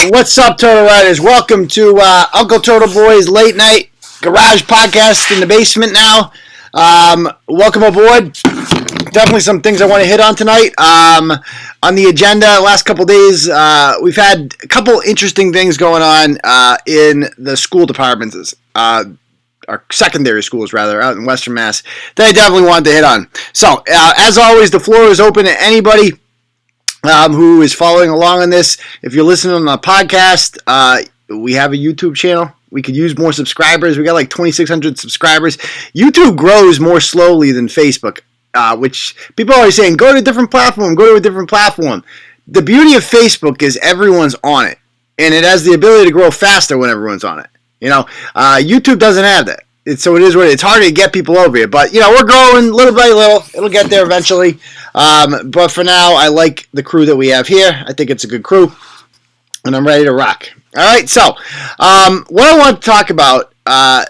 What's up, Turtle Riders? Welcome to Uncle Turtle Boy's late night garage podcast in the basement now. Welcome aboard. Definitely some things I want to hit on tonight. On the agenda, last couple days, we've had a couple interesting things going on in the school departments, our secondary schools, rather, out in Western Mass, that I definitely wanted to hit on. So, as always, the floor is open to anybody who is following along on this. If you're listening on the podcast, we have a YouTube channel. We could use more subscribers. We got like 2,600 subscribers. YouTube grows more slowly than Facebook, which people are always saying, go to a different platform, go to a different platform. The beauty of Facebook is everyone's on it, and it has the ability to grow faster when everyone's on it. You know, YouTube doesn't have that. So it is what it is. It's hard to get people over here. But, you know, we're growing little by little. It'll get there eventually. But for now, I like the crew that we have here. I think it's a good crew. And I'm ready to rock. All right, so what I want to talk about,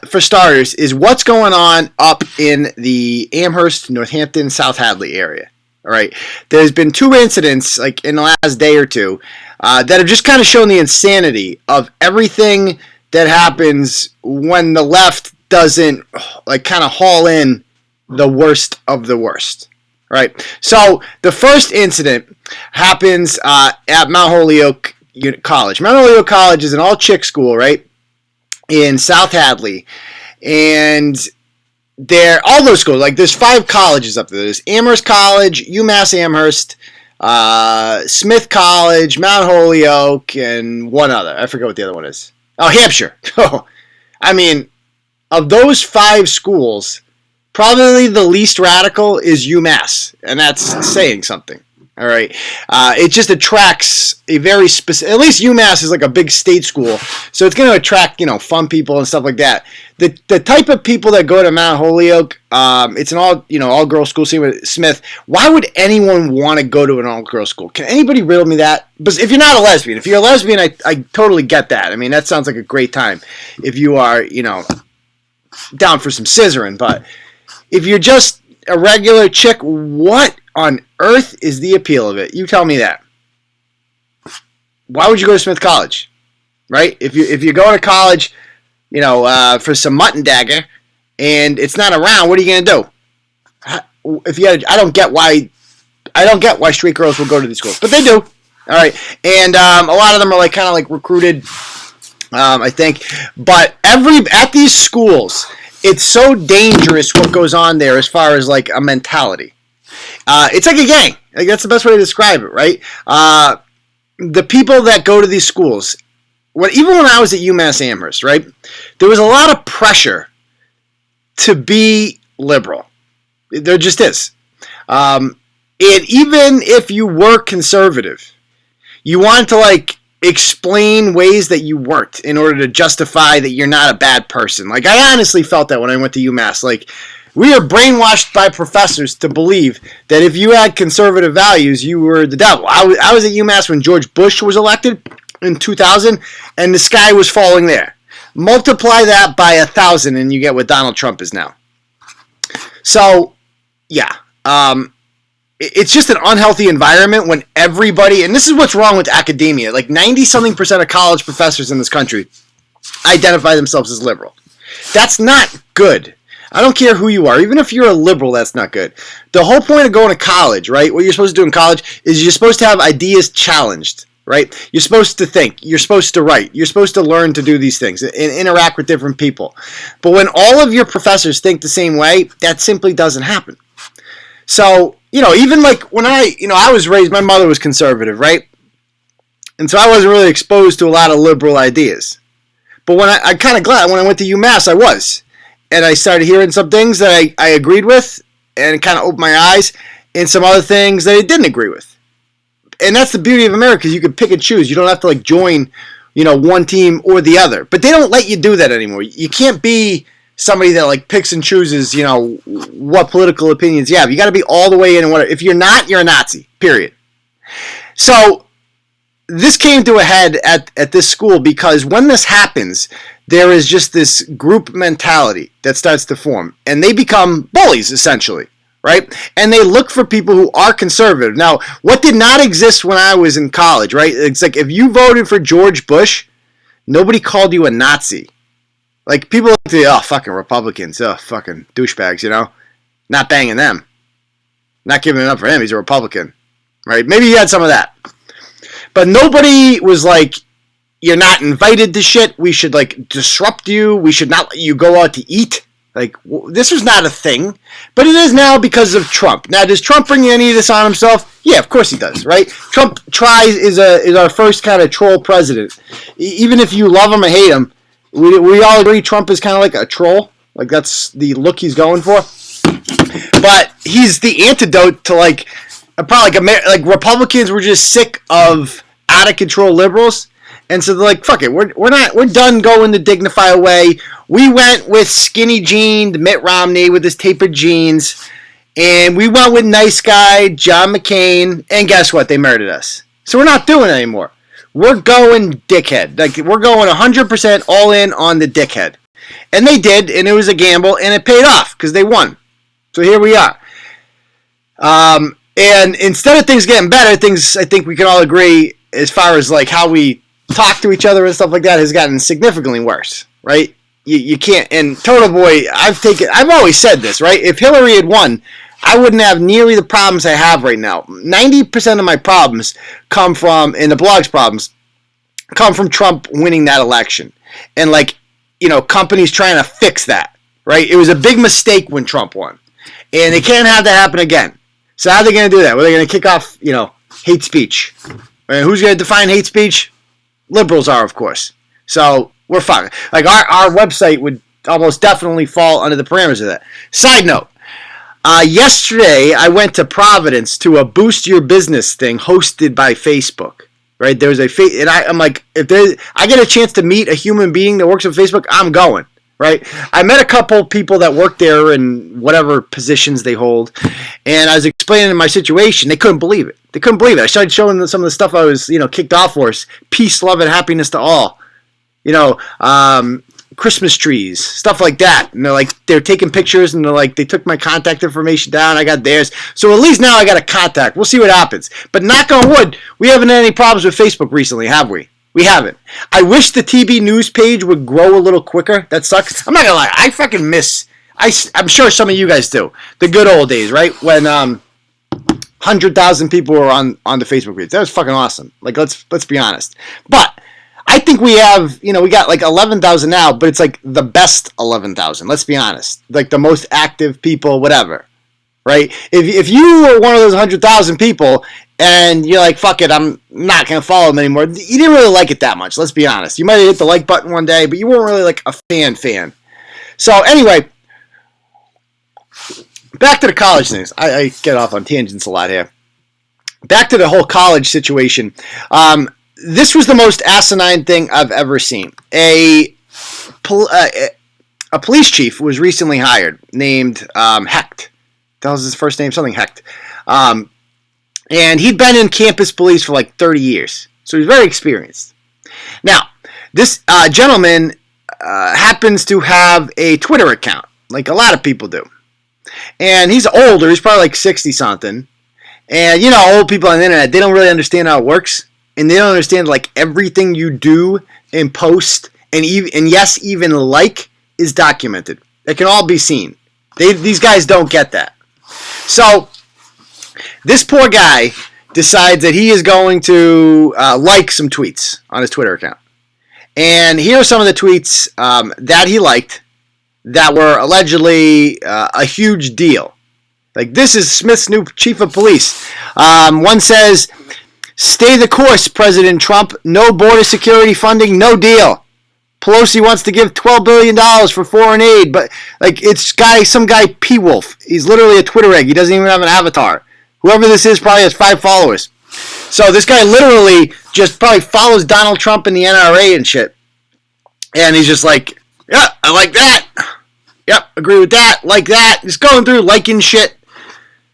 for starters, is what's going on up in the Amherst, Northampton, South Hadley area. All right, there's been two incidents, like in the last day or two, that have just kind of shown the insanity of everything that happens when the left doesn't like kind of haul in the worst of the worst. Right. So the first incident happens at Mount Holyoke College. Mount Holyoke College is an all-chick school, right, in South Hadley, and all those schools, like there's 5 colleges up there. There's Amherst College, UMass Amherst, Smith College, Mount Holyoke, and one other. I forget what the other one is. Oh, Hampshire. I mean, of those 5 schools, probably the least radical is UMass, and that's saying something. All right, it just attracts a very specific. At least UMass is like a big state school, so it's going to attract fun people and stuff like that. The type of people that go to Mount Holyoke, it's an all girls school. Same with Smith. Why would anyone want to go to an all girls school? Can anybody riddle me that? But if you're not a lesbian, if you're a lesbian, I totally get that. I mean, that sounds like a great time if you are down for some scissoring. But if you're just a regular chick, what on earth is the appeal of it? You tell me that. Why would you go to Smith College, right? If you're going to college, for some mutton dagger, and it's not around, what are you going to do? I don't get why straight girls will go to these schools, but they do. All right, and a lot of them are kind of recruited, I think. But at these schools, it's so dangerous what goes on there as far as a mentality. It's like a gang. That's the best way to describe it, right? The people that go to these schools, even when I was at UMass Amherst, right, there was a lot of pressure to be liberal. There just is. And even if you were conservative, you wanted to explain ways that you weren't in order to justify that you're not a bad person. I honestly felt that when I went to UMass. We are brainwashed by professors to believe that if you had conservative values, you were the devil. I was at UMass when George Bush was elected in 2000, and the sky was falling there. Multiply that by 1,000, and you get what Donald Trump is now. So, yeah. It's just an unhealthy environment when everybody, and this is what's wrong with academia, 90-something% of college professors in this country identify themselves as liberal. That's not good. I don't care who you are. Even if you're a liberal, that's not good. The whole point of going to college, right, what you're supposed to do in college is you're supposed to have ideas challenged, right? You're supposed to think. You're supposed to write. You're supposed to learn to do these things and interact with different people. But when all of your professors think the same way, that simply doesn't happen. So, even when I was raised, my mother was conservative, right? And so I wasn't really exposed to a lot of liberal ideas. But when I'm kind of glad when I went to UMass, I was. And I started hearing some things that I agreed with, and it kind of opened my eyes, and some other things that I didn't agree with. And that's the beauty of America, is you can pick and choose. You don't have to join, one team or the other. But they don't let you do that anymore. You can't be somebody that picks and chooses, what political opinions you have. You got to be all the way in and whatever. If you're not, you're a Nazi. Period. So this came to a head at this school because when this happens, there is just this group mentality that starts to form, and they become bullies essentially, right? And they look for people who are conservative. Now, what did not exist when I was in college, right? It's like if you voted for George Bush, nobody called you a Nazi. Like, people look at, oh, fucking Republicans, oh, fucking douchebags, you know? Not banging them. Not giving it up for him, he's a Republican, right? Maybe you had some of that. But nobody was like, you're not invited to shit, we should, like, disrupt you, we should not let you go out to eat. Like, this was not a thing, but it is now because of Trump. Now, does Trump bring any of this on himself? Yeah, of course he does, right? Trump is our first kind of troll president. Even if you love him or hate him, we all agree Trump is kind of like a troll. Like, that's the look he's going for. But he's the antidote to, like, probably like Republicans were just sick of out of control liberals. And so they're like, fuck it, we're done going the dignified way. We went with skinny jeaned Mitt Romney with his tapered jeans, and we went with nice guy John McCain, and guess what? They murdered us. So we're not doing it anymore. We're going dickhead. Like, we're going 100% all in on the dickhead. And they did, and it was a gamble, and it paid off because they won. So here we are. And instead of things getting better, things I think we can all agree as far as like how we talk to each other and stuff like that has gotten significantly worse, right? You can't, and Total Boy, I've always said this, right? If Hillary had won, I wouldn't have nearly the problems I have right now. 90% of my problems come from, and the blog's problems, come from Trump winning that election. And like, you know, companies trying to fix that, right? It was a big mistake when Trump won. And they can't have that happen again. So how are they going to do that? Well, they're going to kick off, you know, hate speech. And who's going to define hate speech? Liberals are, of course. So we're fine. Like, our website would almost definitely fall under the parameters of that. Side note, yesterday I went to Providence to a Boost Your Business thing hosted by Facebook. Right? There was and I'm like, I get a chance to meet a human being that works at Facebook, I'm going. Right? I met a couple people that work there in whatever positions they hold, and I was explaining my situation. They couldn't believe it. I started showing them some of the stuff I was, you know, kicked off for. Peace, love, and happiness to all. You know, Christmas trees, stuff like that. And they're taking pictures, and they're like, they took my contact information down. I got theirs. So at least now I got a contact. We'll see what happens. But knock on wood, we haven't had any problems with Facebook recently, have we? We haven't. I wish the TB News page would grow a little quicker. That sucks. I'm not gonna lie. I fucking miss. I'm sure some of you guys do. The good old days, right? When 100,000 people were on the Facebook page. That was fucking awesome. Like, let's be honest. But I think we have, you know, we got like 11,000 now, but it's like the best 11,000. Let's be honest. Like the most active people, whatever. Right? If you were one of those 100,000 people and you're like, fuck it, I'm not going to follow them anymore, you didn't really like it that much, let's be honest. You might have hit the like button one day, but you weren't really like a fan. So anyway, back to the college things. I get off on tangents a lot here. Back to the whole college situation. This was the most asinine thing I've ever seen. A police chief was recently hired named Hecht. That was his first name, something Hecht. And he'd been in campus police for like 30 years. So he's very experienced. Now, this gentleman happens to have a Twitter account, like a lot of people do. And he's older. He's probably like 60-something. And, you know, old people on the internet, they don't really understand how it works. And they don't understand, like, everything you do and post and even like is documented. It can all be seen. These guys don't get that. So this poor guy decides that he is going to like some tweets on his Twitter account. And here are some of the tweets that he liked that were allegedly a huge deal. Like, this is Smith's new chief of police. One says, "Stay the course, President Trump. No border security funding, no deal. Pelosi wants to give $12 billion for foreign aid, but like it's some guy P. Wolf. He's literally a Twitter egg. He doesn't even have an avatar. Whoever this is probably has 5 followers. So this guy literally just probably follows Donald Trump and the NRA and shit. And he's just like, yeah, I like that. Yep, agree with that. Like that. Just going through liking shit,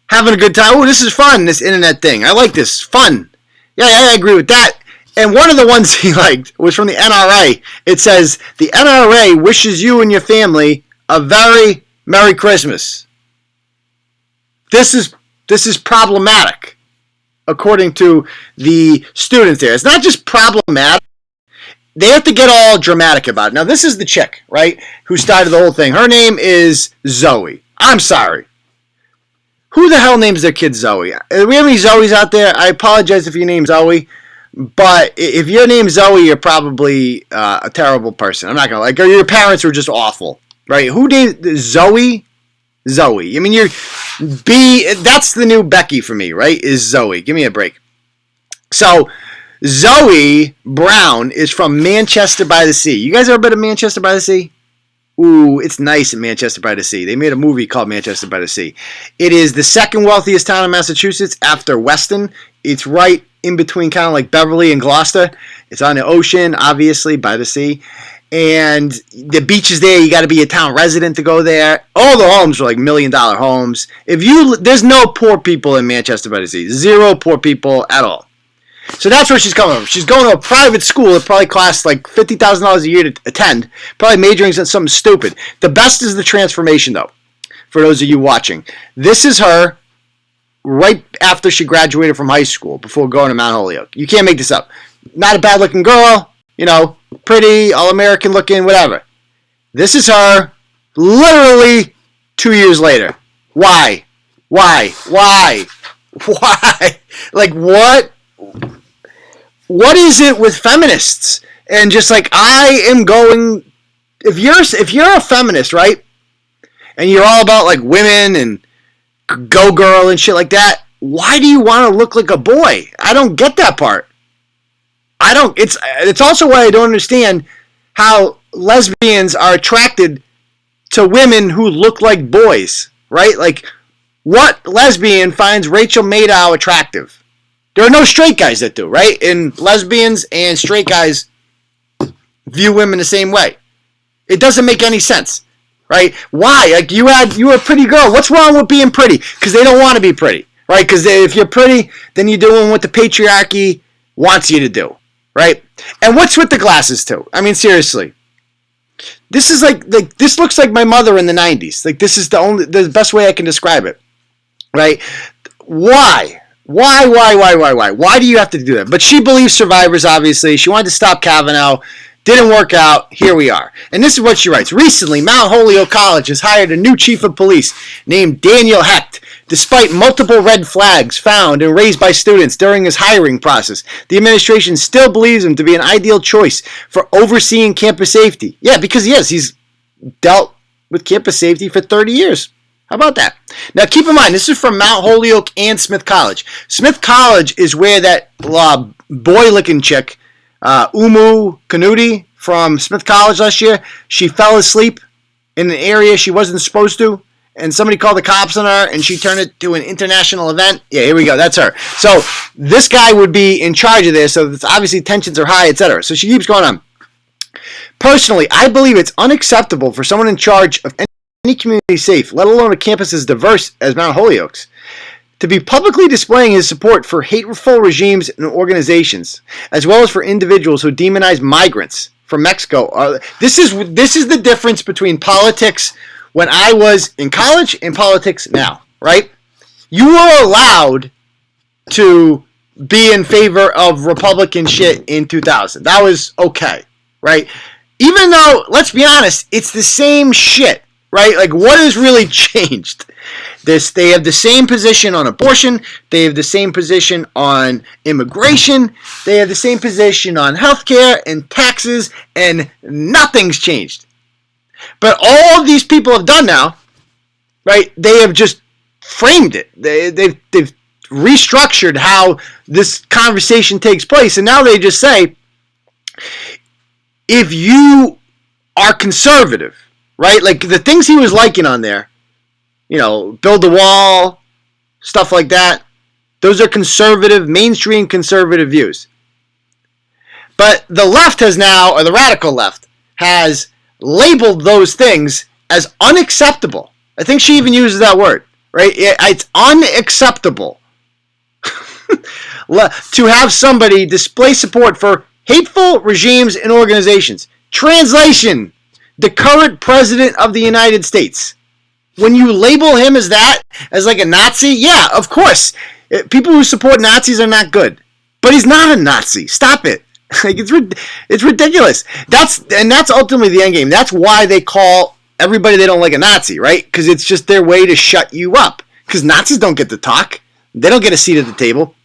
having a good time. Oh, this is fun. This internet thing. I like this. Fun. Yeah, I agree with that. And one of the ones he liked was from the NRA. It says, "The NRA wishes you and your family a very Merry Christmas." this is problematic, according to the students there. It's not just problematic. They have to get all dramatic about it. Now, this is the chick, right, who started the whole thing. Her name is Zoe. I'm sorry. Who the hell names their kid Zoe? Do we have any Zoes out there? I apologize if your name's Zoe, but if your name's Zoe, you're probably a terrible person. I'm not going to like, or your parents were just awful, right? Who named Zoe? Zoe. I mean, that's the new Becky for me, right? Is Zoe. Give me a break. So, Zoe Brown is from Manchester by the Sea. You guys ever been to Manchester by the Sea? Ooh, it's nice in Manchester by the Sea. They made a movie called Manchester by the Sea. It is the second wealthiest town in Massachusetts after Weston. It's right in between kind of like Beverly and Gloucester. It's on the ocean, obviously, by the sea. And the beach is there. You got to be a town resident to go there. All the homes are like $1 million homes. There's no poor people in Manchester by the Sea. Zero poor people at all. So that's where she's coming from. She's going to a private school that probably costs like $50,000 a year to attend. Probably majoring in something stupid. The best is the transformation, though, for those of you watching. This is her right after she graduated from high school, before going to Mount Holyoke. You can't make this up. Not a bad-looking girl, pretty, all-American looking, whatever. This is her literally 2 years later. Why? Like, what? What is it with feminists? And just like, I am going, if you're a feminist, right? And you're all about like women and go girl and shit like that, why do you want to look like a boy? I don't get that part. It's also why I don't understand how lesbians are attracted to women who look like boys, right? Like, what lesbian finds Rachel Maddow attractive? There are no straight guys that do, right? And lesbians and straight guys view women the same way. It doesn't make any sense, right? Why? Like, you're a pretty girl. What's wrong with being pretty? Because they don't want to be pretty, right? Because if you're pretty, then you're doing what the patriarchy wants you to do, right? And what's with the glasses too? I mean, seriously. This is like this looks like my mother in the 90s. Like, this is the best way I can describe it, right? Why? Why do you have to do that? But she believes survivors, obviously. She wanted to stop Kavanaugh. Didn't work out. Here we are. And this is what she writes. Recently, Mount Holyoke College has hired a new chief of police named Daniel Hecht. Despite multiple red flags found and raised by students during his hiring process, the administration still believes him to be an ideal choice for overseeing campus safety. Yeah, because he's dealt with campus safety for 30 years. How about that? Now, keep in mind, this is from Mount Holyoke and Smith College. Smith College is where that boy-licking chick, Umu Kanuti from Smith College last year, she fell asleep in an area she wasn't supposed to, and somebody called the cops on her, and she turned it to an international event. Yeah, here we go. That's her. So this guy would be in charge of this, so obviously tensions are high, etc. So she keeps going on. Personally, I believe it's unacceptable for someone in charge of any community safe, let alone a campus as diverse as Mount Holyoke's, to be publicly displaying his support for hateful regimes and organizations, as well as for individuals who demonize migrants from Mexico. This is the difference between politics when I was in college and politics now, right? You were allowed to be in favor of Republican shit in 2000. That was okay, right? Even though, let's be honest, it's the same shit. Right? Like, what has really changed? They have the same position on abortion. They have the same position on immigration. They have the same position on healthcare and taxes, and nothing's changed. But all of these people have done now, right? They have just framed it. They've restructured how this conversation takes place, and now they just say, if you are conservative, right? Like, the things he was liking on there, build the wall, stuff like that, those are conservative, mainstream conservative views. But the left has now, or the radical left, has labeled those things as unacceptable. I think she even uses that word, right? It's unacceptable to have somebody display support for hateful regimes and organizations. Translation: the current president of the United States. When you label him as that, as like a Nazi, yeah, of course. People who support Nazis are not good. But he's not a Nazi. Stop it. Like it's ridiculous. That's ultimately the end game. That's why they call everybody they don't like a Nazi, right? Because it's just their way to shut you up. Because Nazis don't get to talk. They don't get a seat at the table.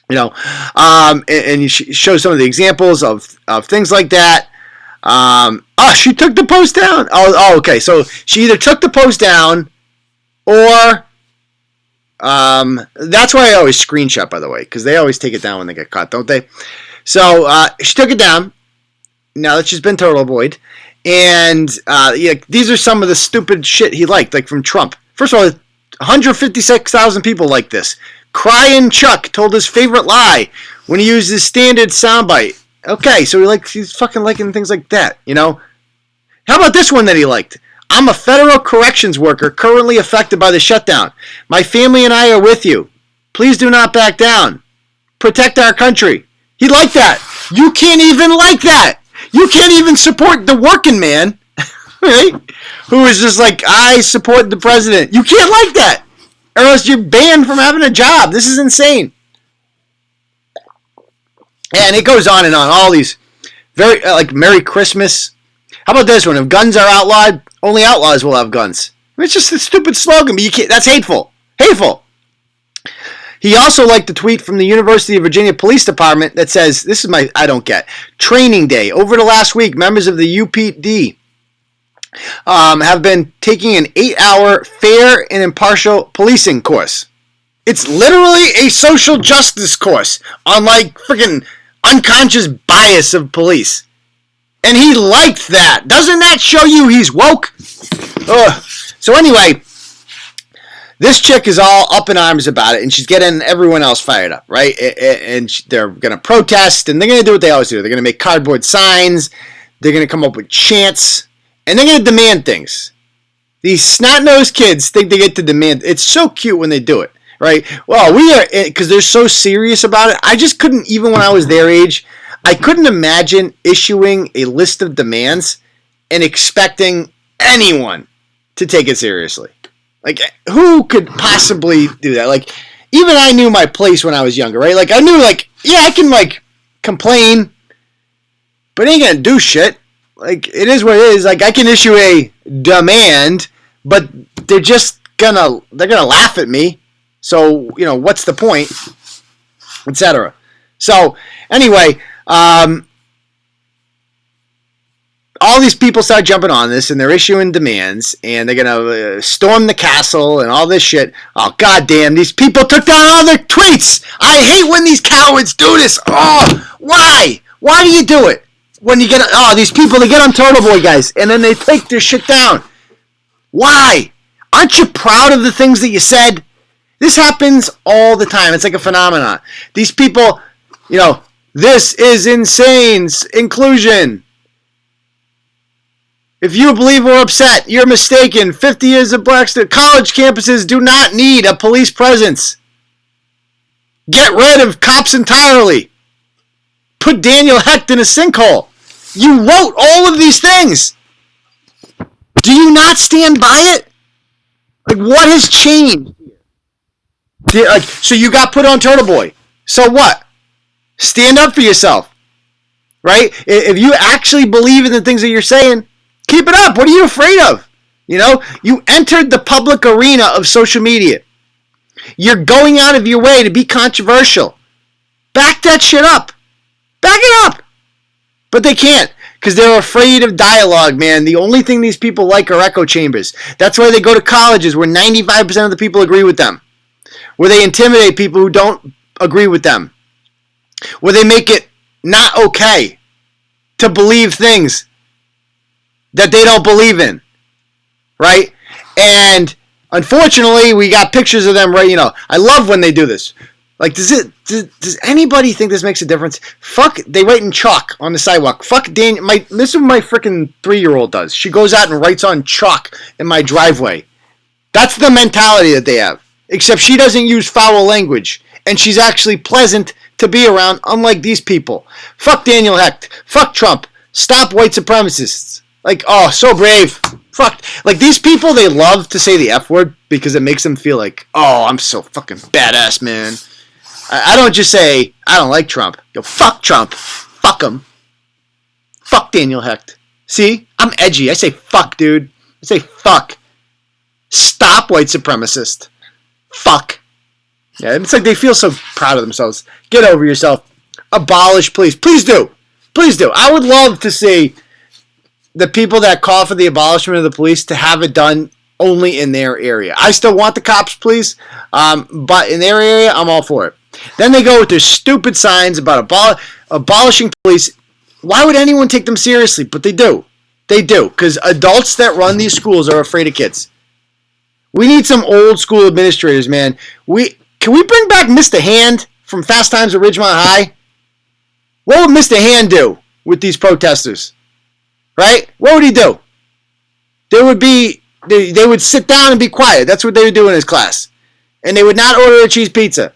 You know, and you show some of the examples of things like that. She took the post down. Okay. So she either took the post down or that's why I always screenshot, by the way, because they always take it down when they get caught, don't they? So she took it down now that she's been total avoid. And these are some of the stupid shit he liked, like from Trump. First of all, 156,000 people like this. Crying Chuck told his favorite lie when he used his standard soundbite. Okay, so he's fucking liking things like that, you know? How about this one that he liked? I'm a federal corrections worker currently affected by the shutdown. My family and I are with you. Please do not back down. Protect our country. He liked that. You can't even like that. You can't even support the working man, right? Who is just like, I support the president. You can't like that, or else you're banned from having a job. This is insane. And it goes on and on. All these very, like Merry Christmas. How about this one? If guns are outlawed, only outlaws will have guns. I mean, it's just a stupid slogan, but you can't. That's hateful. Hateful. He also liked the tweet from the University of Virginia Police Department that says, this is my, I don't get, training day. Over the last week, members of the UPD have been taking an 8-hour fair and impartial policing course. It's literally a social justice course on like freaking unconscious bias of police. And he liked that. Doesn't that show you he's woke? Ugh. So anyway, this chick is all up in arms about it, and she's getting everyone else fired up, right? And they're going to protest, and they're going to do what they always do. They're going to make cardboard signs. They're going to come up with chants, and they're going to demand things. These snot-nosed kids think they get to demand. It's so cute when they do it, right? Well, we are, because they're so serious about it. I just couldn't, even when I was their age, I couldn't imagine issuing a list of demands and expecting anyone to take it seriously. Like, who could possibly do that? Like, even I knew my place when I was younger, right? Like, I knew, like, yeah, I can, like, complain, but I ain't gonna do shit. Like, it is what it is. Like, I can issue a demand, but they're gonna laugh at me. So, you know, what's the point? Etc. So, anyway, all these people start jumping on this, and they're issuing demands, and they're going to storm the castle and all this shit. Oh, goddamn, these people took down all their tweets. I hate when these cowards do this. Oh, why? Why do you do it? When you get, these people, they get on Turtle Boy, guys, and then they take their shit down. Why? Aren't you proud of the things that you said? This happens all the time. It's like a phenomenon. These people, you know, this is insane. Inclusion. If you believe we're upset, you're mistaken. 50 years of black college campuses do not need a police presence. Get rid of cops entirely. Put Daniel Hecht in a sinkhole. You wrote all of these things. Do you not stand by it? Like, what has changed? So you got put on Turtle Boy. So what? Stand up for yourself. Right? If you actually believe in the things that you're saying, keep it up. What are you afraid of? You know, you entered the public arena of social media. You're going out of your way to be controversial. Back that shit up. Back it up. But they can't, because they're afraid of dialogue, man. The only thing these people like are echo chambers. That's why they go to colleges where 95% of the people agree with them. Where they intimidate people who don't agree with them. Where they make it not okay to believe things that they don't believe in, right? And unfortunately, we got pictures of them, right? You know, I love when they do this. Like, does anybody think this makes a difference? Fuck, they write in chalk on the sidewalk. Fuck Daniel. This is what my freaking 3-year-old does. She goes out and writes on chalk in my driveway. That's the mentality that they have. Except she doesn't use foul language, and she's actually pleasant to be around, unlike these people. Fuck Daniel Hecht. Fuck Trump. Stop white supremacists. Like, oh, so brave. fucked. Like, these people, they love to say the F word because it makes them feel like, oh, I'm so fucking badass, man. I don't just say, I don't like Trump. Yo, fuck Trump. Fuck him. Fuck Daniel Hecht. See? I'm edgy. I say fuck, dude. I say fuck. Stop, white supremacist. Fuck. Yeah, it's like they feel so proud of themselves. Get over yourself. Abolish, please. Please do. Please do. I would love to see the people that call for the abolishment of the police to have it done only in their area. I still want the cops, please, but in their area, I'm all for it. Then they go with their stupid signs about abolishing police. Why would anyone take them seriously? But they do. They do, because adults that run these schools are afraid of kids. We need some old school administrators, man. Can we bring back Mr. Hand from Fast Times at Ridgemont High? What would Mr. Hand do with these protesters? Right? What would he do? They would sit down and be quiet. That's what they would do in his class. And they would not order a cheese pizza.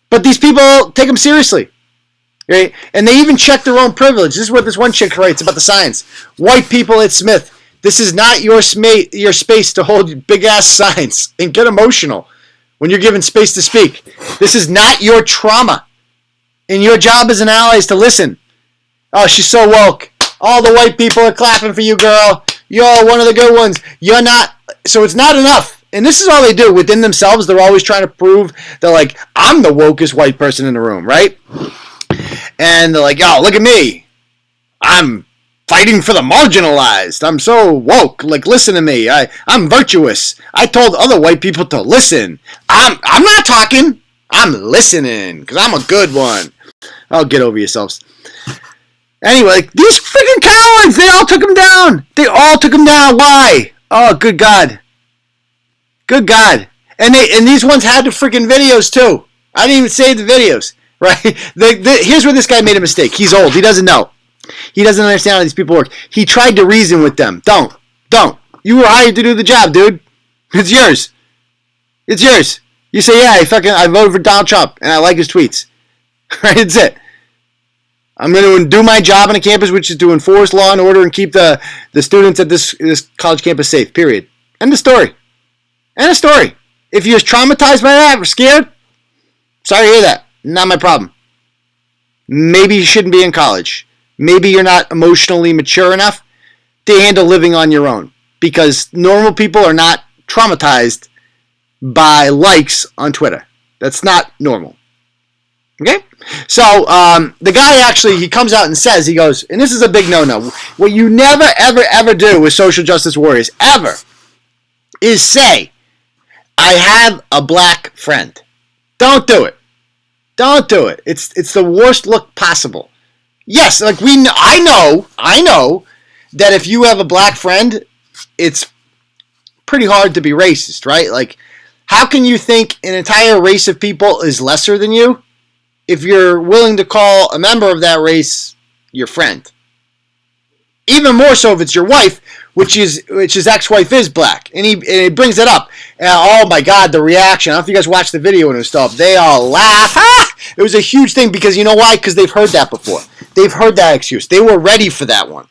But these people take them seriously. Right? And they even check their own privilege. This is what this one chick writes about the signs. White people at Smith. This is not your space to hold big-ass signs and get emotional when you're given space to speak. This is not your trauma. And your job as an ally is to listen. Oh, she's so woke. All the white people are clapping for you, girl. You're one of the good ones. You're not. So it's not enough. And this is all they do. Within themselves, they're always trying to prove they're like, I'm the wokest white person in the room, right? And they're like, oh, look at me. I'm fighting for the marginalized. I'm so woke. Like, listen to me. I'm virtuous. I told other white people to listen. I'm not talking. I'm listening because I'm a good one. Oh, get over yourselves. Anyway, these freaking cowards, they all took him down. They all took him down. Why? Oh, good God. Good God. And these ones had the freaking videos too. I didn't even save the videos, right? Here's where this guy made a mistake. He's old. He doesn't know. He doesn't understand how these people work. He tried to reason with them. Don't. You were hired to do the job, dude. It's yours. It's yours. You say, yeah, I voted for Donald Trump, and I like his tweets. Right? That's it. I'm going to do my job on a campus, which is to enforce law and order and keep the students at this college campus safe, period. End of story. End of story. If you're traumatized by that or scared, sorry to hear that. Not my problem. Maybe you shouldn't be in college. Maybe you're not emotionally mature enough to handle living on your own. Because normal people are not traumatized by likes on Twitter. That's not normal. Okay? So, the guy actually, he comes out and says, he goes, and this is a big no-no. What you never, ever, ever do with social justice warriors, ever, is say, I have a black friend. Don't do it. Don't do it. It's the worst look possible. Yes, like I know that if you have a black friend, it's pretty hard to be racist, right? Like, how can you think an entire race of people is lesser than you if you're willing to call a member of that race your friend? Even more so if it's your wife, which his ex-wife is black, and he brings it up. And, oh my God, the reaction! I don't know if you guys watched the video and stuff. They all laugh. It was a huge thing because you know why? Because they've heard that before. They've heard that excuse. They were ready for that one,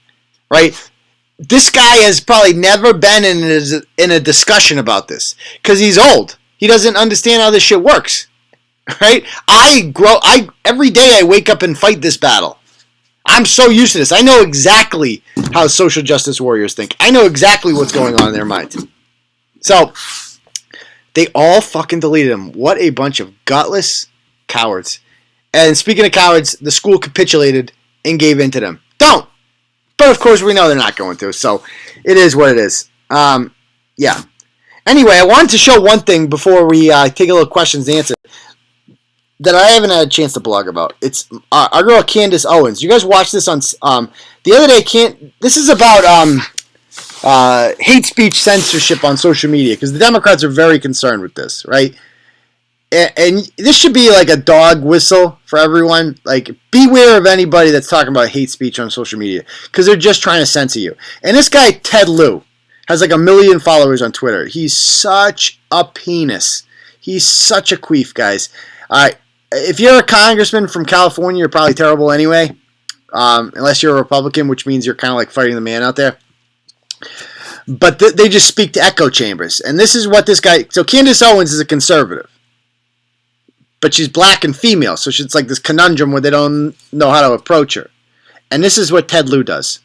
right? This guy has probably never been in a discussion about this because he's old. He doesn't understand how this shit works, right? Every day I wake up and fight this battle. I'm so used to this. I know exactly how social justice warriors think. I know exactly what's going on in their minds. So, they all fucking deleted him. What a bunch of gutless cowards. And speaking of cowards, the school capitulated and gave in to them. Don't! But of course we know they're not going to, so it is what it is. Yeah. Anyway, I wanted to show one thing before we take a little questions and answer that I haven't had a chance to blog about. It's our girl Candace Owens. You guys watched this on the other day. This is about hate speech censorship on social media because the Democrats are very concerned with this, right? And this should be like a dog whistle for everyone. Like, beware of anybody that's talking about hate speech on social media because they're just trying to censor you. And this guy Ted Lieu has like 1 million followers on Twitter. He's such a penis. He's such a queef, guys. If you're a congressman from California, you're probably terrible anyway, unless you're a Republican, which means you're kind of like fighting the man out there. But they just speak to echo chambers. And this is what this guy... So Candace Owens is a conservative. But she's black and female. So it's like this conundrum where they don't know how to approach her. And this is what Ted Lieu does.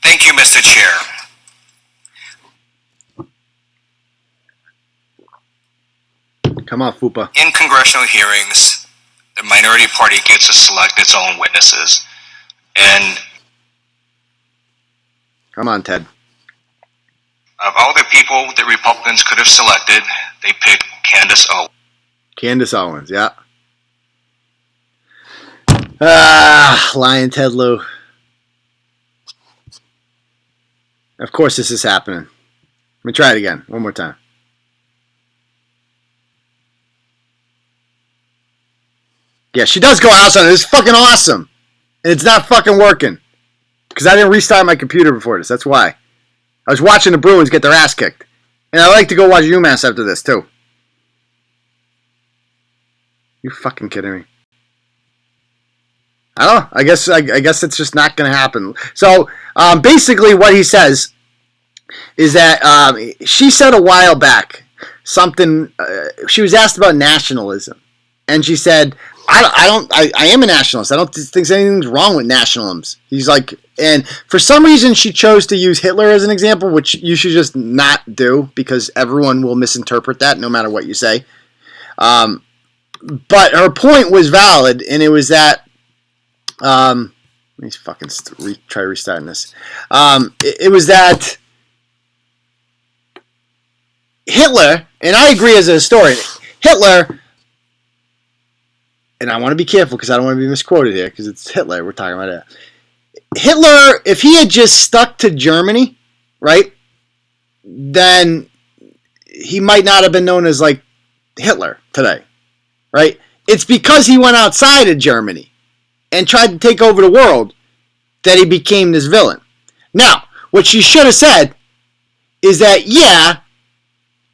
Thank you, Mr. Chair. Come on, Fupa. In congressional hearings, the minority party gets to select its own witnesses. And... Come on, Ted. Of all the people that Republicans could have selected, they picked Candace Owens. Candace Owens, yeah. Lying Ted Lieu. Of course this is happening. Let me try it again. One more time. Yeah, she does go out on it. It's fucking awesome. And it's not fucking working. Because I didn't restart my computer before this. That's why. I was watching the Bruins get their ass kicked. And I like to go watch UMass after this, too. You fucking kidding me? I don't know. I guess it's just not going to happen. So, basically what he says is that she said a while back something, she was asked about nationalism. And she said, I am a nationalist. I don't think anything's wrong with nationalisms. He's like, and for some reason she chose to use Hitler as an example, which you should just not do because everyone will misinterpret that no matter what you say. But her point was valid, and it was that, let me fucking try restarting this. It was that Hitler, and I agree as a historian, Hitler, and I want to be careful because I don't want to be misquoted here because it's Hitler we're talking about. Hitler, if he had just stuck to Germany, right, then he might not have been known as like Hitler today, right? It's because he went outside of Germany and tried to take over the world that he became this villain. Now, what she should have said is that, yeah,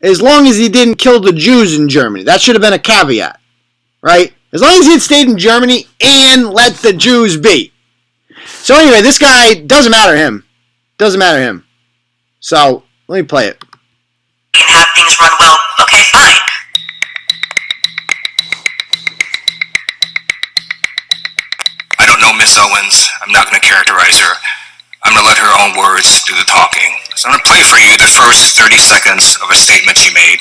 as long as he didn't kill the Jews in Germany, that should have been a caveat, right? As long as he had stayed in Germany and let the Jews be. So anyway, this guy, doesn't matter him. Doesn't matter him. So, let me play it. And have things run well. Okay, fine. I don't know Miss Owens. I'm not going to characterize her. I'm going to let her own words do the talking. So I'm going to play for you the first 30 seconds of a statement she made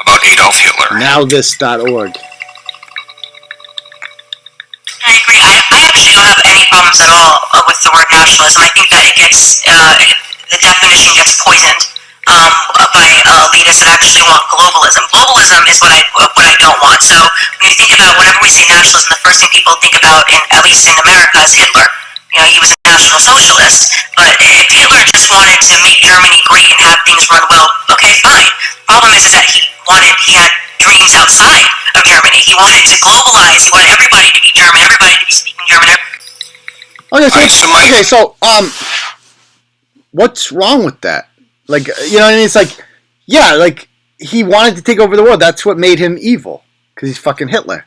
about Adolf Hitler. Nowthis.org. I agree. I actually don't have any problems at all with the word nationalism. I think that it gets, the definition gets poisoned by elitists that actually want globalism. Globalism is what I don't want. So when you think about, whenever we say nationalism, the first thing people think about, at least in America, is Hitler. You know, he was a National Socialist. But if Hitler just wanted to make Germany great and have things run well, okay, fine. Problem is that he had dreams outside of Germany. He wanted to globalize. He wanted everybody to be German, everybody to be speaking German. Okay, so what's wrong with that? Like, you know what I mean? It's like, yeah, like, he wanted to take over the world. That's what made him evil, because he's fucking Hitler.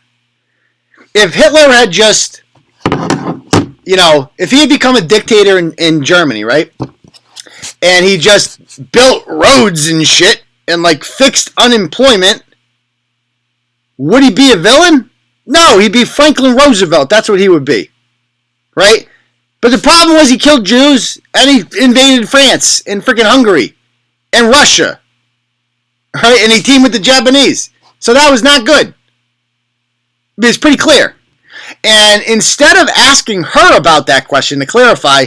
If Hitler had just, you know, if he had become a dictator in Germany, right? And he just built roads and shit and, like, fixed unemployment, would he be a villain? No, he'd be Franklin Roosevelt. That's what he would be. Right? But the problem was he killed Jews and he invaded France and freaking Hungary and Russia. Right? And he teamed with the Japanese. So that was not good. It's pretty clear. And instead of asking her about that question to clarify,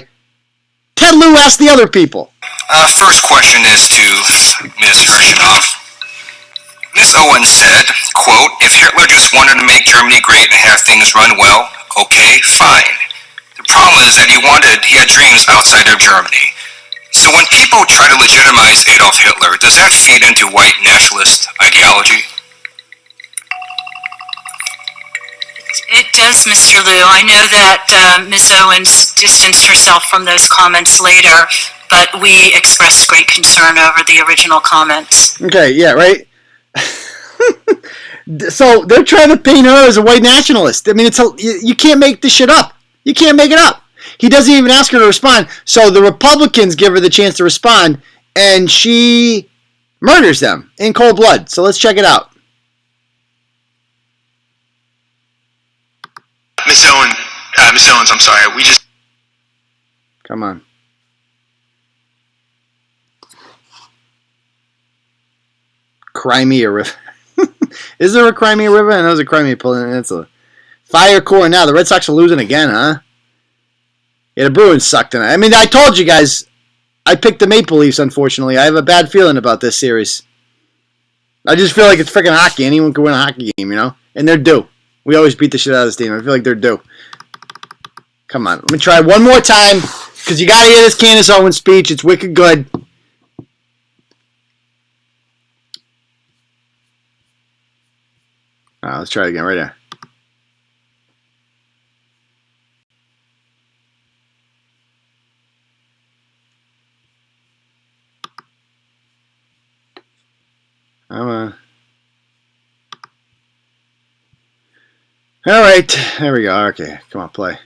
Ted Lieu asked the other people. First question is to Ms. Kirshanoff. Ms. Owens said, quote, if Hitler just wanted to make Germany great and have things run well, okay, fine. The problem is that he had dreams outside of Germany. So when people try to legitimize Adolf Hitler, does that feed into white nationalist ideology? It does, Mr. Lieu. I know that Ms. Owens distanced herself from those comments later, but we expressed great concern over the original comments. Okay, yeah, right? So they're trying to paint her as a white nationalist. I mean, you can't make this shit up. You can't make it up. He doesn't even ask her to respond. So the Republicans give her the chance to respond, and she murders them in cold blood. So let's check it out. Miss Owens, I'm sorry. We just... Come on. Crimea River. Is there a Crimea River? I know there's a Crimea pulling. It's a fire core now. The Red Sox are losing again, huh? Yeah, the Bruins suck tonight. I mean, I told you guys, I picked the Maple Leafs, unfortunately. I have a bad feeling about this series. I just feel like it's freaking hockey. Anyone can win a hockey game, you know? And they're due. We always beat the shit out of this team. I feel like they're due. Come on. Let me try one more time, because you got to hear this Candace Owens speech. It's wicked good. Let's try it again right there. All right, there we go. Okay, come on, play.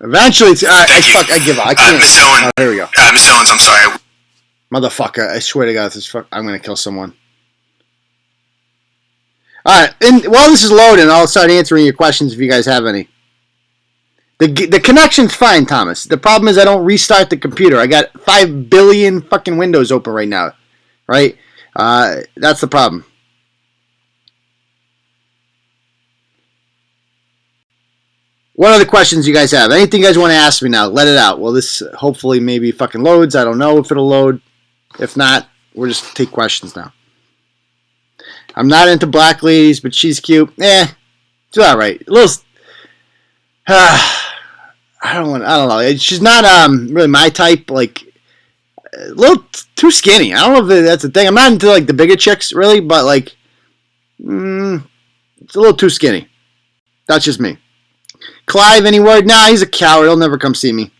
Eventually, it's... I give up. I can't. Miss Owens. Oh, here we go. Miss Owens, I'm sorry. Motherfucker, I swear to God, I'm going to kill someone. Alright, and while this is loading, I'll start answering your questions if you guys have any. The connection's fine, Thomas. The problem is I don't restart the computer. I got 5 billion fucking windows open right now. Right? That's the problem. What other questions you guys have? Anything you guys want to ask me now? Let it out. Well, this hopefully maybe fucking loads. I don't know if it'll load. If not, we'll just take questions now. I'm not into black ladies, but she's cute. It's all right. A little. I don't know. She's not really my type. Like a little too skinny. I don't know if that's the thing. I'm not into like the bigger chicks really, but like, it's a little too skinny. That's just me. Clive, any word? Nah, he's a coward. He'll never come see me.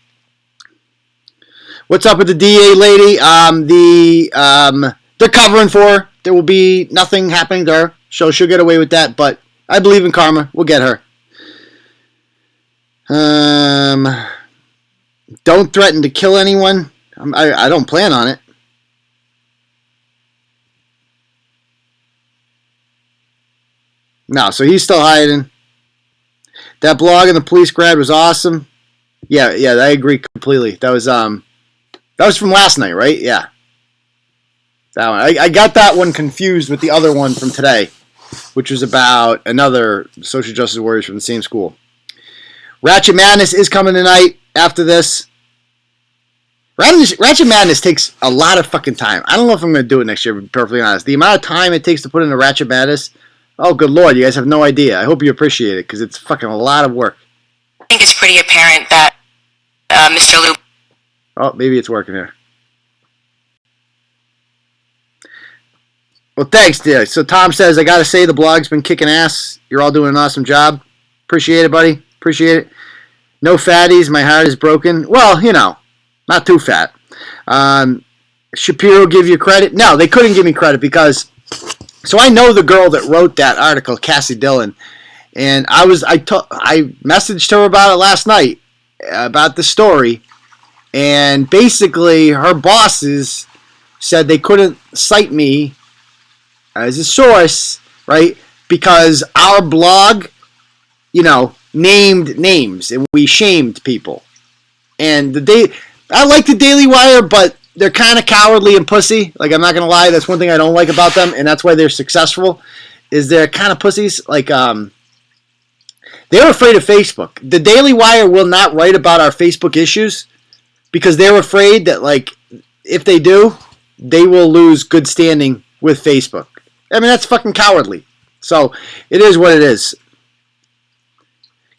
What's up with the DA lady? They're covering for her. There will be nothing happening to her. She'll get away with that, but I believe in karma. We'll get her. Don't threaten to kill anyone. I don't plan on it. No, so he's still hiding. That blog in the police grad was awesome. Yeah, I agree completely. That was from last night, right? Yeah. That one. I got that one confused with the other one from today, which was about another social justice warriors from the same school. Ratchet Madness is coming tonight after this. Ratchet Madness takes a lot of fucking time. I don't know if I'm going to do it next year, to be perfectly honest. The amount of time it takes to put in a Ratchet Madness, oh, good Lord, you guys have no idea. I hope you appreciate it, because it's fucking a lot of work. I think it's pretty apparent that Mr. Lieu... Oh, maybe it's working here. Well, thanks, dear. So Tom says, I got to say the blog's been kicking ass. You're all doing an awesome job. Appreciate it, buddy. Appreciate it. No fatties. My heart is broken. Well, you know, not too fat. Shapiro give you credit? No, they couldn't give me credit because... So I know the girl that wrote that article, Cassie Dillon, and I messaged her about it last night, about the story, and basically her bosses said they couldn't cite me as a source, right, because our blog, you know, named names, and we shamed people. And I like the Daily Wire, but they're kind of cowardly and pussy. Like, I'm not going to lie, that's one thing I don't like about them, and that's why they're successful, is they're kind of pussies. Like, they're afraid of Facebook. The Daily Wire will not write about our Facebook issues because they're afraid that, like, if they do, they will lose good standing with Facebook. I mean, that's fucking cowardly. So, it is what it is.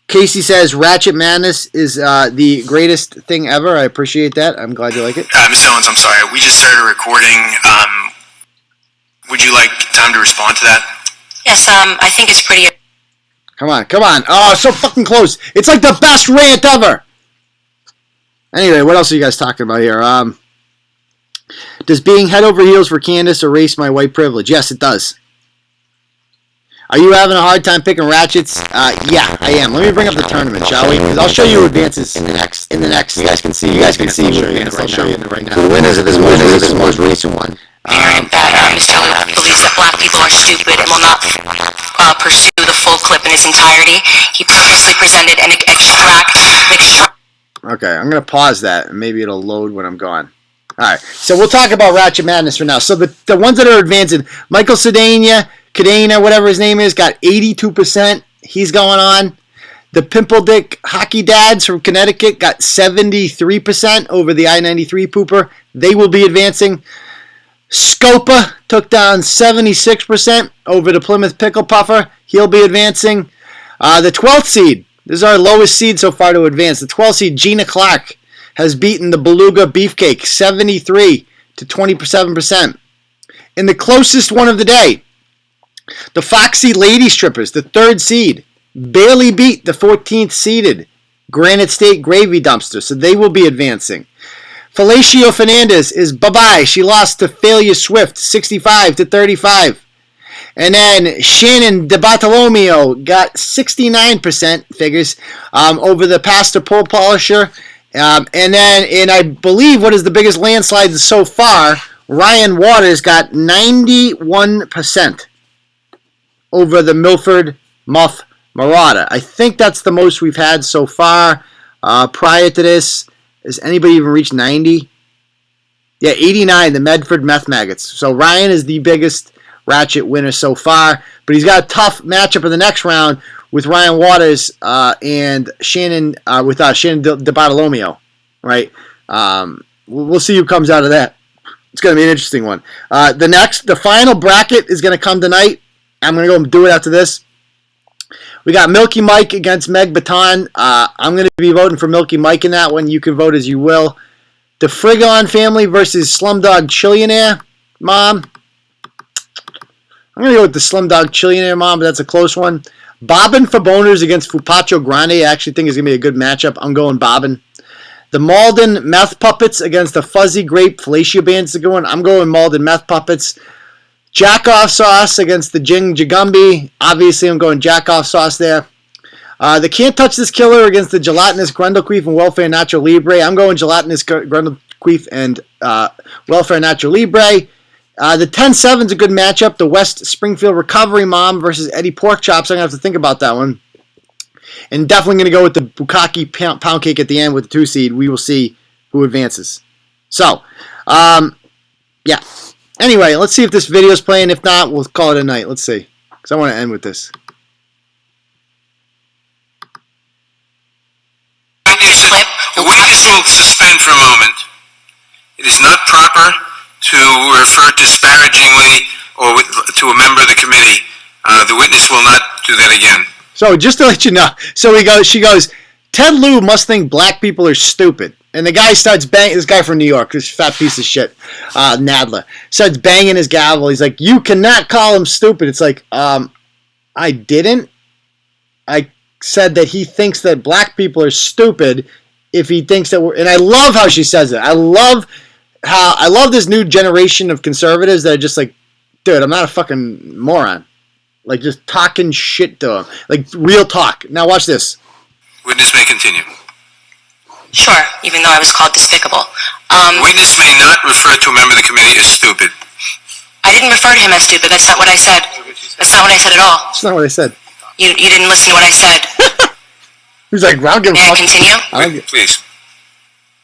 Casey says, Ratchet Madness is the greatest thing ever. I appreciate that. I'm glad you like it. Miss Owens, I'm sorry. We just started recording. Would you like time to respond to that? Yes, I think it's pretty... Come on. Oh, so fucking close. It's like the best rant ever. Anyway, what else are you guys talking about here? Does being head over heels for Candace erase my white privilege? Yes, it does. Are you having a hard time picking ratchets? Yeah, I am. Let me bring up the tournament, shall we? Because I'll show you advances in the next. You guys can see. I'll show you right now. The winners of this most recent one. That Mr. Lieu believes that black people are stupid and will not pursue the full clip in its entirety. He purposely presented an extract. Okay, I'm gonna pause that, and maybe it'll load when I'm gone. All right, so we'll talk about Ratchet Madness for now. So the ones that are advancing, Michael Cadena, whatever his name is, got 82%. He's going on. The Pimple Dick Hockey Dads from Connecticut got 73% over the I-93 pooper. They will be advancing. Scopa took down 76% over the Plymouth Pickle Puffer. He'll be advancing. The 12th seed, this is our lowest seed so far to advance. The 12th seed, Gina Clark, has beaten the Beluga Beefcake 73 to 27%. In the closest one of the day, the Foxy Lady Strippers, the 3rd seed, barely beat the 14th seeded Granite State Gravy Dumpster, so they will be advancing. Felicio Fernandez is bye-bye. She lost to Failure Swift 65 to 35. And then Shannon DeBartolomeo got 69% figures over the Pastor Pole Polisher. And I believe what is the biggest landslide so far, Ryan Waters got 91% over the Milford Muff Marauder. I think that's the most we've had so far. Prior to this, has anybody even reached 90? Yeah, 89, the Medford Meth Maggots. So Ryan is the biggest Ratchet winner so far, but he's got a tough matchup in the next round with Ryan Waters and Shannon Shannon DeBartolomeo, right? We'll see who comes out of that. It's going to be an interesting one. The final bracket is going to come tonight. I'm going to go and do it after this. We got Milky Mike against Meg Baton. I'm going to be voting for Milky Mike in that one. You can vote as you will. The Frigon family versus Slumdog Chillionaire Mom. I'm going to go with the Slumdog Chillionaire Mom, but that's a close one. Bobbin for Boners against Fupacho Grande. I actually think is going to be a good matchup. I'm going Bobbin. The Malden Meth Puppets against the Fuzzy Grape Fellatio Bands are going. I'm going Malden Meth Puppets. Jack-Off Sauce against the Jing Jagumbi. Obviously, I'm going Jack-Off Sauce there. The Can't Touch This Killer against the Gelatinous Grundlequeef and Welfare Nacho Libre. I'm going Gelatinous Grundlequeef and Welfare Nacho Libre. The 10-7 is a good matchup. The West Springfield Recovery Mom versus Eddie Pork Chops. I'm going to have to think about that one. And definitely going to go with the Bukaki Pound Cake at the end with the 2 seed. We will see who advances. So, yeah. Anyway, let's see if this video is playing. If not, we'll call it a night. Let's see. Because I want to end with this. The witness will suspend for a moment. It is not proper to refer disparagingly or to a member of the committee. The witness will not do that again. So just to let you know, she goes, Ted Lieu must think black people are stupid. And the guy starts banging, this guy from New York, this fat piece of shit, Nadler, starts banging his gavel. He's like, you cannot call him stupid. It's like, I didn't. I said that he thinks that black people are stupid if he thinks that we're, and I love how she says it. I love this new generation of conservatives that are just like, dude, I'm not a fucking moron. Like, just talking shit to him. Like, real talk. Now watch this. Witness may continue. Sure, even though I was called despicable. Witness may not refer to a member of the committee as stupid. I didn't refer to him as stupid. That's not what I said. That's not what I said at all. That's not what I said. You didn't listen to what I said. He's like, I don't give a fuck. May I continue? Please.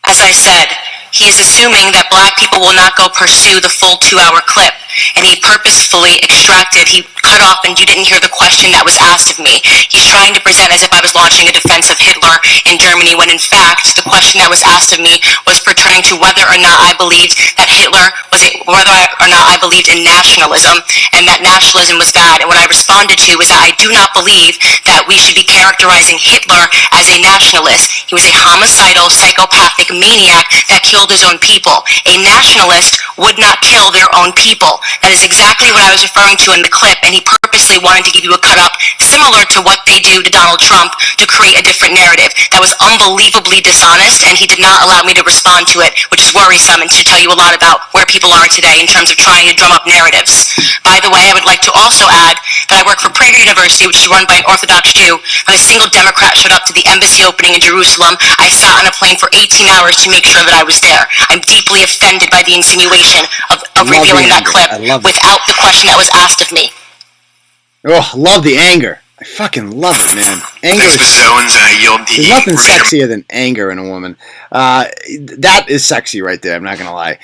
As I said, he is assuming that black people will not go pursue the full 2-hour clip. And he purposefully he cut off, and you didn't hear the question that was asked of me. He's trying to present as if I was launching a defense of Hitler in Germany, when in fact, the question that was asked of me was pertaining to whether or not I believed that whether or not I believed in nationalism, and that nationalism was bad. And what I responded to was that I do not believe that we should be characterizing Hitler as a nationalist. He was a homicidal, psychopathic maniac that killed his own people. A nationalist would not kill their own people. That is exactly what I was referring to in the clip, and he purposely wanted to give you a cut-up similar to what they do to Donald Trump to create a different narrative. That was unbelievably dishonest, and he did not allow me to respond to it, which is worrisome and should tell you a lot about where people are today in terms of trying to drum up narratives. By the way, I would like to also add that I work for Prager University, which is run by an Orthodox Jew. Not a single Democrat showed up to the embassy opening in Jerusalem. I sat on a plane for 18 hours to make sure that I was there. I'm deeply offended by the insinuation of revealing that clip without the question that was asked of me. Oh, love the anger. I fucking love it, man. Anger. Thanks, Mrs. Owens, and I yield the There's nothing freedom. sexier than anger in a woman. That is sexy right there. I'm not gonna lie.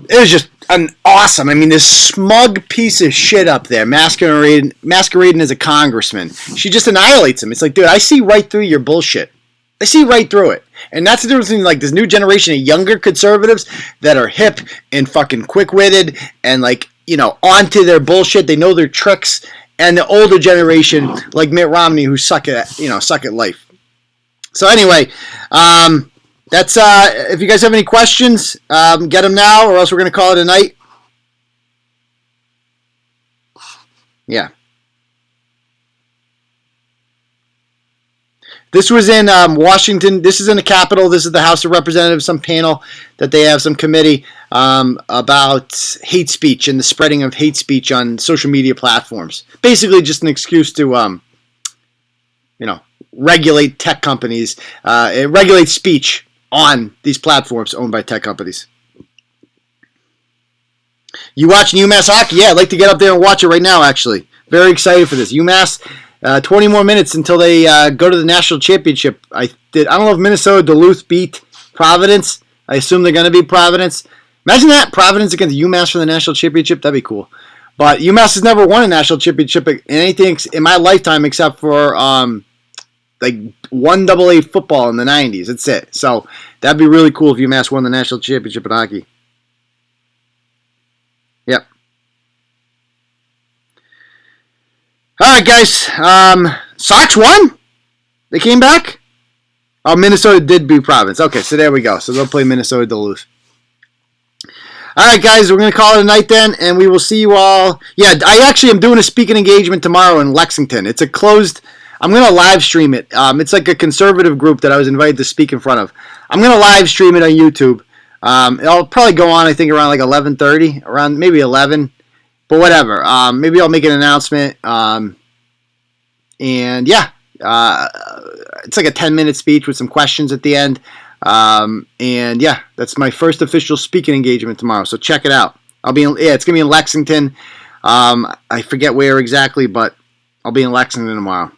It was just an awesome. I mean, this smug piece of shit up there, masquerading as a congressman. She just annihilates him. It's like, dude, I see right through your bullshit. I see right through it. And that's the difference between like this new generation of younger conservatives that are hip and fucking quick-witted and like, you know, onto their bullshit. They know their tricks. And the older generation, like Mitt Romney, who suck at life. So anyway, that's if you guys have any questions, get them now, or else we're gonna call it a night. Yeah. This was in Washington. This is in the Capitol. This is the House of Representatives, some panel that they have, some committee about hate speech and the spreading of hate speech on social media platforms. Basically just an excuse to, regulate tech companies, regulate speech on these platforms owned by tech companies. You watching UMass hockey? Yeah, I'd like to get up there and watch it right now, actually. Very excited for this. UMass... 20 more minutes until they go to the national championship. I don't know if Minnesota Duluth beat Providence. I assume they're going to beat Providence. Imagine that, Providence against UMass for the national championship. That'd be cool. But UMass has never won a national championship in anything in my lifetime except for like 1AA football in the 90s. That's it. So that'd be really cool if UMass won the national championship in hockey. Yep. All right, guys. Sox won? They came back? Oh, Minnesota did beat Providence. Okay, so there we go. So they'll play Minnesota Duluth. All right, guys. We're going to call it a night then, and we will see you all. Yeah, I actually am doing a speaking engagement tomorrow in Lexington. It's a closed... I'm going to live stream it. It's like a conservative group that I was invited to speak in front of. I'm going to live stream it on YouTube. It'll probably go on, I think, around like 11:30, around maybe 11. But whatever. Maybe I'll make an announcement. And yeah, it's like a 10-minute speech with some questions at the end. And yeah, that's my first official speaking engagement tomorrow. So check it out. It's gonna be in Lexington. I forget where exactly, but I'll be in Lexington tomorrow.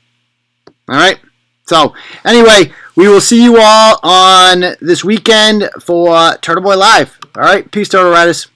All right. So anyway, we will see you all on this weekend for Turtle Boy Live. All right. Peace, Turtle Riders.